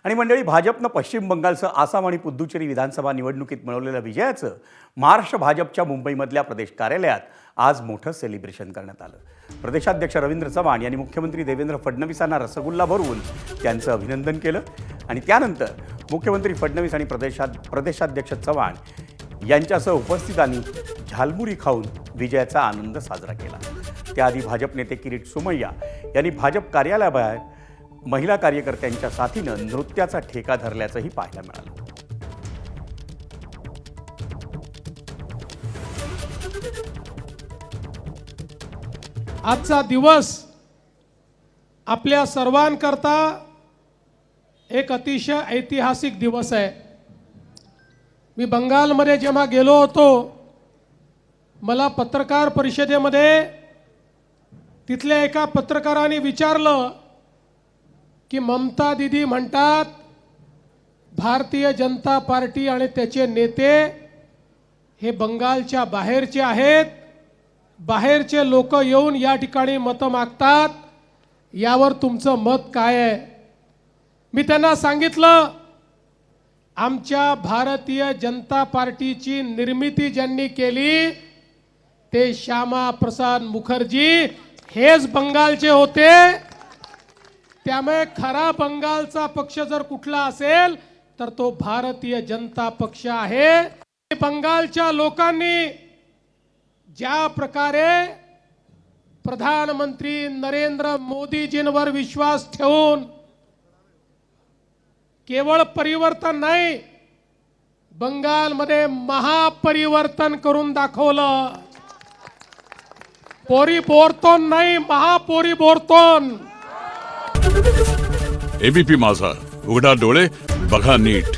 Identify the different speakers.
Speaker 1: आणि मंडळी, भाजपनं पश्चिम बंगालसह आसाम आणि पुद्दुचेरी विधानसभा निवडणुकीत मिळवलेल्या विजयाचं महाराष्ट्र भाजपच्या मुंबईमधल्या प्रदेश कार्यालयात आज मोठं सेलिब्रेशन करण्यात आलं. प्रदेशाध्यक्ष रवींद्र चव्हाण यांनी मुख्यमंत्री देवेंद्र फडणवीसांना रसगुल्ला भरवून त्यांचं अभिनंदन केलं आणि त्यानंतर मुख्यमंत्री फडणवीस आणि प्रदेशाध्यक्ष चव्हाण यांच्यासह उपस्थितांनी झालमुरी खाऊन विजयाचा आनंद साजरा केला. त्याआधी भाजप नेते किरीट सोमय्या यांनी भाजप कार्यालयाबाहेर महिला कार्यकर्त्यांच्या साथीनं नृत्याचा ठेका धरल्याचंही पाहायला मिळालं.
Speaker 2: आजचा दिवस आपल्या सर्वांकरता एक अतिशय ऐतिहासिक दिवस आहे. मी बंगालमध्ये जेव्हा गेलो होतो, मला पत्रकार परिषदेमध्ये तिथल्या एका पत्रकाराने विचारलं की ममता दीदी म्हणतात भारतीय जनता पार्टी आणि त्याचे नेते हे बंगालच्या बाहेरचे आहेत, बाहेरचे लोक येऊन या ठिकाणी मतं मागतात, यावर तुमचं मत काय आहे? मी त्यांना सांगितलं, आमच्या भारतीय जनता पार्टीची निर्मिती ज्यांनी केली ते श्यामा प्रसाद मुखर्जी हेच बंगालचे होते. त्यामुळे खरा बंगालचा पक्ष जर कुठला असेल तर तो भारतीय जनता पक्ष आहे. बंगालच्या लोकांनी ज्या प्रकारे प्रधानमंत्री नरेंद्र मोदीजींवर विश्वास ठेवून केवळ परिवर्तन नाही, बंगालमध्ये महापरिवर्तन करून दाखवलं. परिवर्तन नाही, महापरिवर्तन.
Speaker 3: एबीपी माझा, उघडा डोळे बघा नीट.